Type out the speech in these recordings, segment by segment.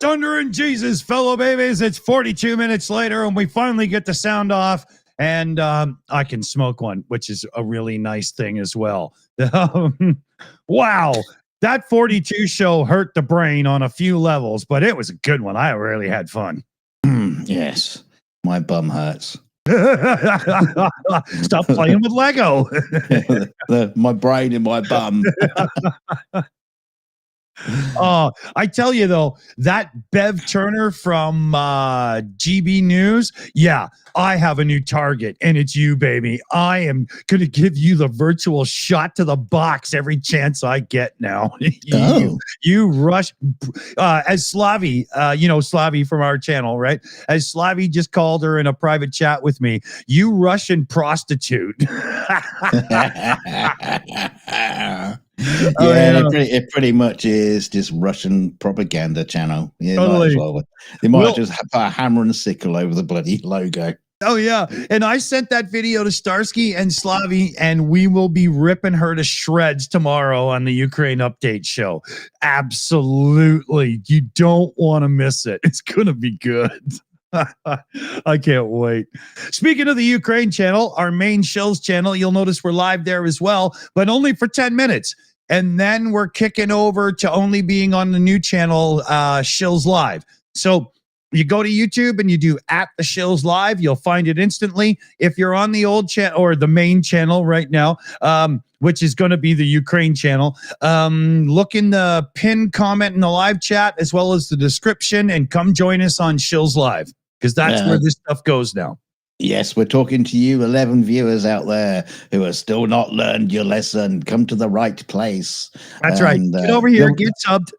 thunder and Jesus, fellow babies. It's 42 minutes later, and we finally get the sound off. And I can smoke one, which is a really nice thing as well. Wow. That 42 show hurt the brain on a few levels, but it was a good one. I really had fun. Yes. My bum hurts. Stop playing with Lego. My brain in my bum. Oh, I tell you though, that Bev Turner from GB News, yeah, I have a new target, and it's you, baby. I am going to give you the virtual shot to the box every chance I get now. you rush, as Slavi, Slavi from our channel, right? As Slavi just called her in a private chat with me, you Russian prostitute. It pretty much is just Russian propaganda channel. Yeah, totally. They might just put a hammer and sickle over the bloody logo. Oh, yeah. And I sent that video to Starsky and Slavi, and we will be ripping her to shreds tomorrow on the Ukraine Update show. Absolutely. You don't want to miss it. It's going to be good. I can't wait. Speaking of the Ukraine channel, our main Shills channel, you'll notice we're live there as well, but only for 10 minutes. And then we're kicking over to only being on the new channel, Shills Live. So you go to YouTube and you do @the_Shills Live. You'll find it instantly. If you're on the old channel or the main channel right now, which is going to be the Ukraine channel, look in the pinned comment in the live chat as well as the description, and come join us on Shills Live, because that's where this stuff goes now. Yes, we're talking to you 11 viewers out there who have still not learned your lesson. Come to the right place. That's right. Get over here, get subbed.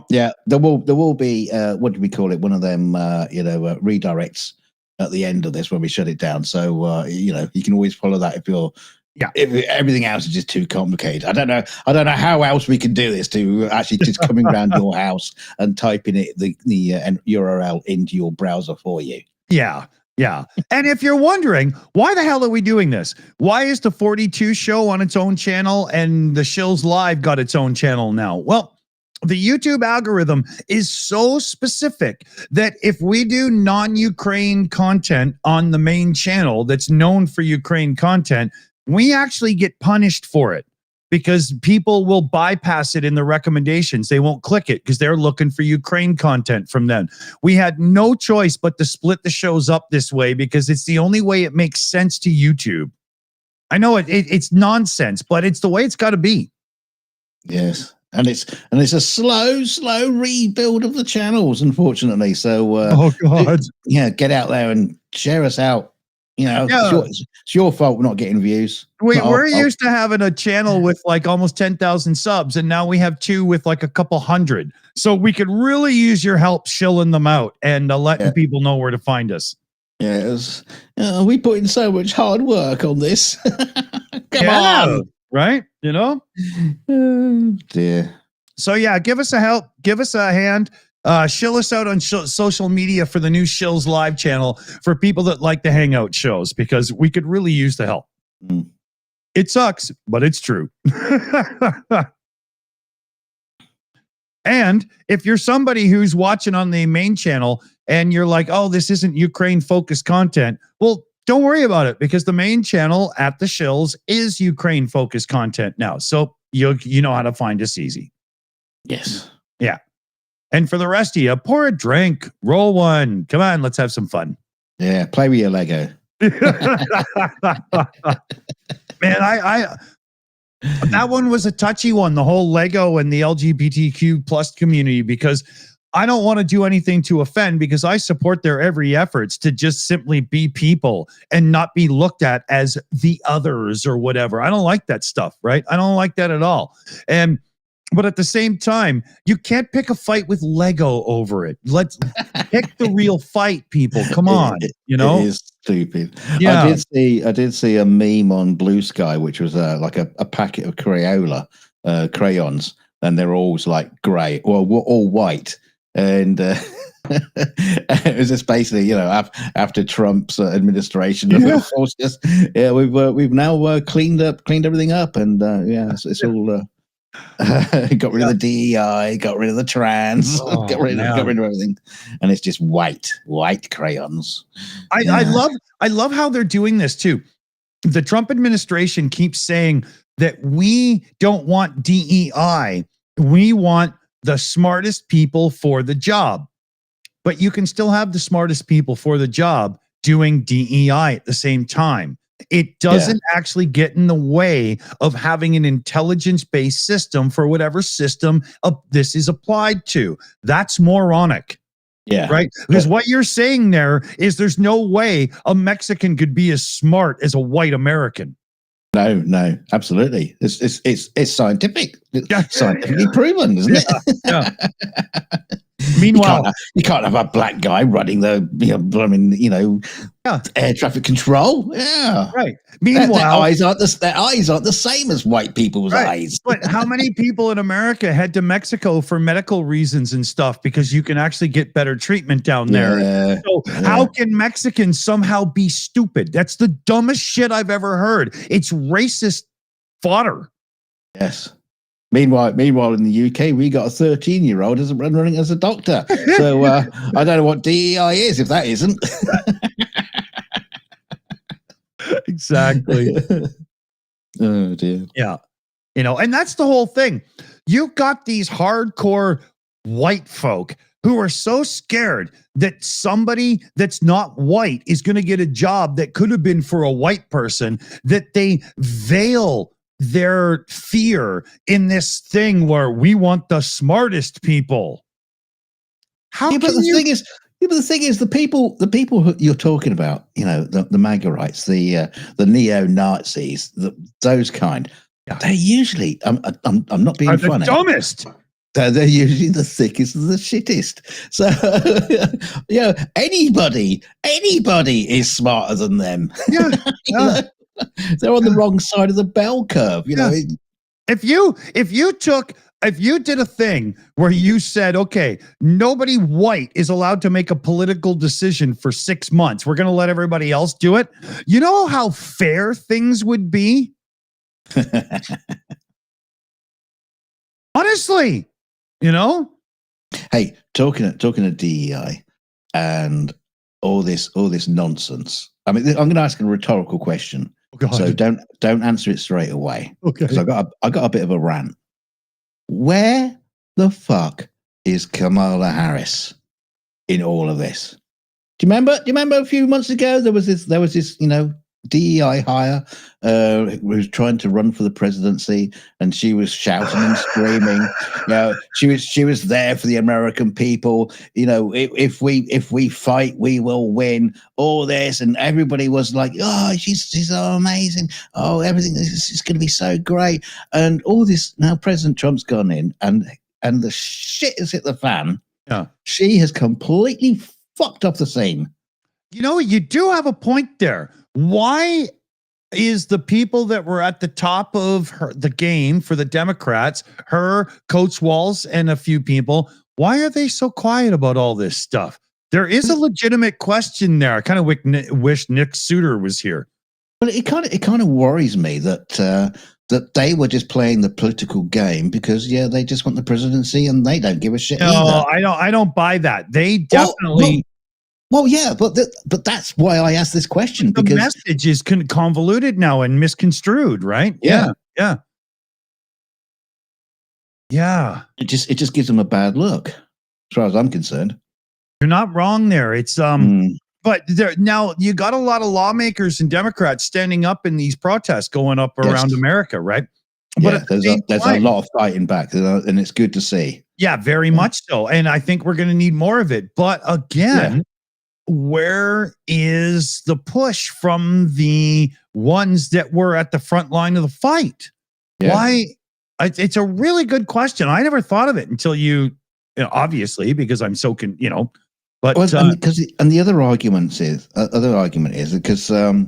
Yeah, there will be what do we call it? One of them, redirects at the end of this when we shut it down. So you can always follow that if everything else is just too complicated. I don't know how else we can do this to actually just coming around your house and typing the URL into your browser for you. Yeah. Yeah. And if you're wondering, why the hell are we doing this? Why is the 42 show on its own channel and the Shills Live got its own channel now? Well, the YouTube algorithm is so specific that if we do non-Ukraine content on the main channel that's known for Ukraine content, we actually get punished for it, because people will bypass it in the recommendations. They won't click it because they're looking for Ukraine content from them. We had no choice but to split the shows up this way because it's the only way it makes sense to YouTube. I know it's nonsense, but it's the way it's got to be. Yes. And it's a slow rebuild of the channels, unfortunately. So, oh God, get out there and share us out. It's your fault we're not getting views. We're used to having a channel with like almost 10,000 subs, and now we have two with like a couple hundred. So we could really use your help shilling them out and letting people know where to find us. Yes, we put in so much hard work on this. Come on. Right? Oh, dear. So yeah, give us a help. Give us a hand. Shill us out on social media for the new Shills Live channel for people that like the hangout shows, because we could really use the help. It sucks, but it's true. And if you're somebody who's watching on the main channel and you're like, oh, this isn't Ukraine focused content, well, don't worry about it, because the main channel @the Shills is Ukraine focused content now. So you know how to find us easy. Yes. Yeah. And for the rest of you, pour a drink, roll one. Come on, let's have some fun. Yeah, play with your Lego. Man, that one was a touchy one, the whole Lego and the LGBTQ plus community, because I don't want to do anything to offend, because I support their every efforts to just simply be people and not be looked at as the others or whatever. I don't like that stuff, right? I don't like that at all. But at the same time, you can't pick a fight with Lego over it. Let's pick the real fight, people. Come on, It is stupid. Yeah. I did see a meme on Blue Sky, which was like a packet of Crayola crayons, and they're always like grey, well, all white, and it was just basically, after Trump's administration of forces, we've now cleaned everything up, and it's all. Got rid of the DEI, got rid of the trans, got rid of everything, and it's just white crayons. I love how they're doing this too. The Trump administration keeps saying that we don't want DEI, we want the smartest people for the job. But you can still have the smartest people for the job doing DEI at the same time. It doesn't actually get in the way of having an intelligence-based system for whatever system this is applied to. That's moronic. Yeah. Right. Because what you're saying there is there's no way a Mexican could be as smart as a white American. No, absolutely. It's scientific. It's scientifically proven, isn't it? Yeah. Meanwhile, you can't have a black guy running the air traffic control. Yeah, right. Meanwhile, their eyes aren't the same as white people's eyes. But how many people in America head to Mexico for medical reasons and stuff because you can actually get better treatment down there? So how can Mexicans somehow be stupid? That's the dumbest shit I've ever heard. It's racist fodder. Yes. Meanwhile, in the UK, we got a 13-year-old running as a doctor. So I don't know what DEI is if that isn't. Exactly. Oh dear. Yeah. And that's the whole thing. You've got these hardcore white folk who are so scared that somebody that's not white is going to get a job that could have been for a white person, that they veil their fear in this thing where we want the smartest people. But the thing is, the people who you're talking about, the MAGAites, the neo-Nazis, those kind, they're usually, I'm not being funny, the dumbest. They're usually the thickest and the shittest. So, anybody is smarter than them. Yeah. They're on the wrong side of the bell curve, know. If you did a thing where you said, okay, nobody white is allowed to make a political decision for 6 months, we're going to let everybody else do it. You know how fair things would be? Honestly, Hey, talking of DEI and all this nonsense. I mean, I'm going to ask a rhetorical question. So don't answer it straight away. Okay. Because I got a bit of a rant. Where the fuck is Kamala Harris in all of this? Do you remember a few months ago there was this DEI hire who was trying to run for the presidency, and she was shouting and screaming. She was there for the American people. If we fight, we will win. All this, and everybody was like, "Oh, she's so amazing. Oh, everything is going to be so great." And all this now, President Trump's gone in, and the shit has hit the fan. Yeah, she has completely fucked up the scene. You do have a point there. Why is the people that were at the top of the game for the Democrats, her, Coates Walls, and a few people, why are they so quiet about all this stuff? There is a legitimate question there. I kind of wish Nick Suter was here. Well, it kind of worries me that they were just playing the political game because they just want the presidency and they don't give a shit. No, I don't buy that. They definitely. Well, yeah, but that's why I asked this question, because the message is convoluted now and misconstrued, right? Yeah. It just gives them a bad look, as far as I'm concerned. You're not wrong there. It's but now you got a lot of lawmakers and Democrats standing up in these protests going up around America, right? Yeah, but there's a lot of fighting back, and it's good to see. Yeah, very much so, and I think we're going to need more of it. But again. Where is the push from the ones that were at the front line of the fight? Why? It's a really good question. I never thought of it until you obviously, because I'm so but the other argument is because a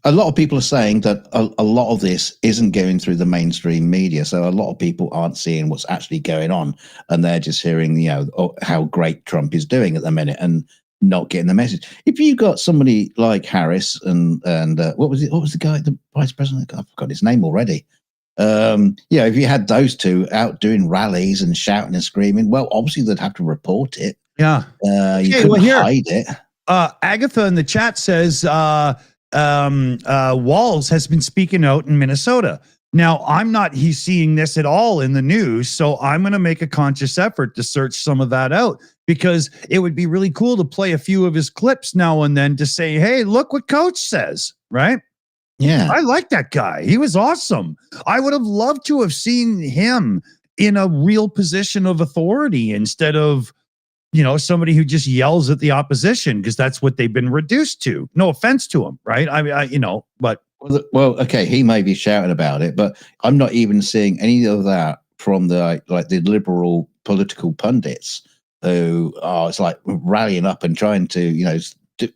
lot of people are saying that a lot of this isn't going through the mainstream media, so a lot of people aren't seeing what's actually going on, and they're just hearing how great Trump is doing at the minute and not getting the message. If you got somebody like Harris and what was the guy, the vice president? I forgot his name already. If you had those two out doing rallies and shouting and screaming, well, obviously they'd have to report it. Yeah. You couldn't hide it. Agatha in the chat says Walls has been speaking out in Minnesota. Now, he's seeing this at all in the news, so I'm going to make a conscious effort to search some of that out, because it would be really cool to play a few of his clips now and then to say, hey, look what Coach says, right? Yeah. I like that guy. He was awesome. I would have loved to have seen him in a real position of authority instead of, somebody who just yells at the opposition, because that's what they've been reduced to. No offense to him, right? But. Well, okay, he may be shouting about it, but I'm not even seeing any of that from the the liberal political pundits who are rallying up and trying to,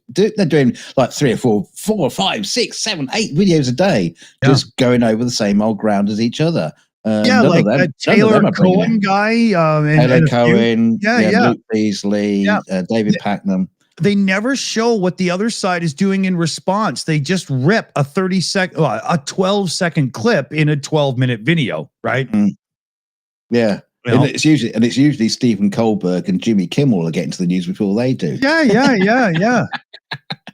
they're doing like 3 or 4, 5, 6, 7, 8 videos a day, just going over the same old ground as each other. Like that Taylor Cohen guy. Taylor Cohen, Luke Beasley, David Packnam. They never show what the other side is doing in response. They just rip a 12-second clip in a 12-minute video, right? Mm. Yeah. And it's usually Stephen Colbert and Jimmy Kimmel are getting to the news before they do. Yeah.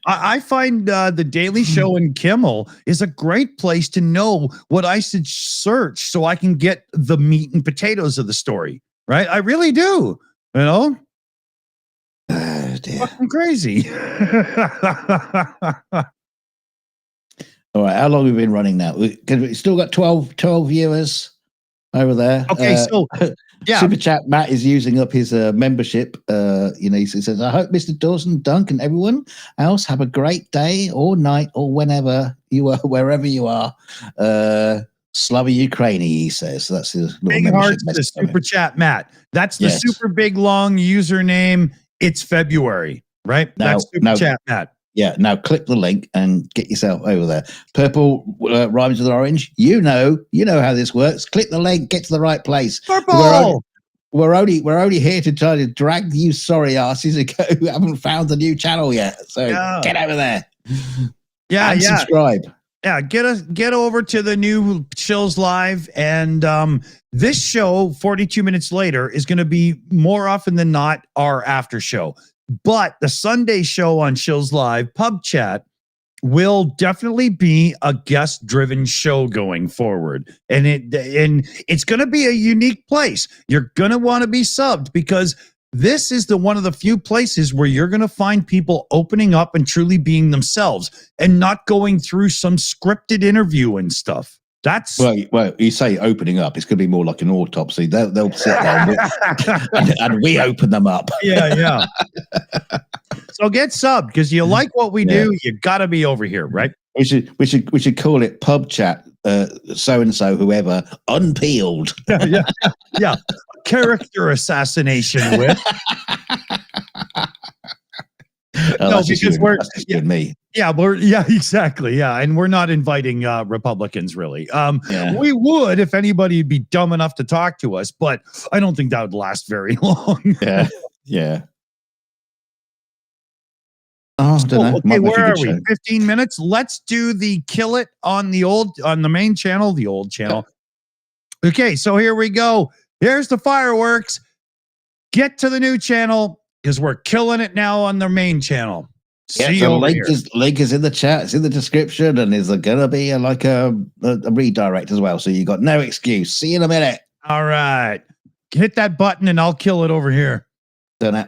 I find the Daily Show and Kimmel is a great place to know what I should search so I can get the meat and potatoes of the story, right? I really do, Oh, dear. Fucking crazy. All right, how long have we been running now? We've still got 12 viewers over there. Okay, so Super Chat Matt is using up his membership. He says, I hope Mr. Dawson, Dunk, and everyone else have a great day or night or whenever you are, wherever you are. Slava Ukraine, he says. So that's his little big hearts to Super Chat Matt. That's the super big long username. It's February, right? That's Super Chat Matt. Yeah, now click the link and get yourself over there. Purple rhymes with orange. You know how this works. Click the link, get to the right place. Purple. We're only here to try to drag you sorry asses who haven't found the new channel yet. So get over there. And subscribe. Yeah, get over to the new Shills Live, and this show 42 minutes later is going to be more often than not our after show. But the Sunday show on Shills Live, PubChat, will definitely be a guest-driven show going forward. And it's going to be a unique place. You're going to want to be subbed, because this is one of the few places where you're going to find people opening up and truly being themselves and not going through some scripted interview and stuff. That's well. You say opening up; it's going to be more like an autopsy. They'll sit there and we open them up. Yeah. So get subbed, because you like what we do. You got to be over here, right? We should call it Pub Chat. So and so, whoever unpeeled. Yeah. Character assassination with. No, because we're me. Yeah, exactly. Yeah, and we're not inviting Republicans, really. We would if anybody would be dumb enough to talk to us, but I don't think that would last very long. Yeah. Oh, I don't know. Okay, where are we? 15 minutes. Let's do the kill it on the main channel, the old channel. Okay, so here we go. Here's the fireworks. Get to the new channel, because we're killing it now on the main channel. See you over here. Link is in the chat. It's in the description, and is going to be a redirect as well. So you got no excuse. See you in a minute. All right. Hit that button, and I'll kill it over here. Done it.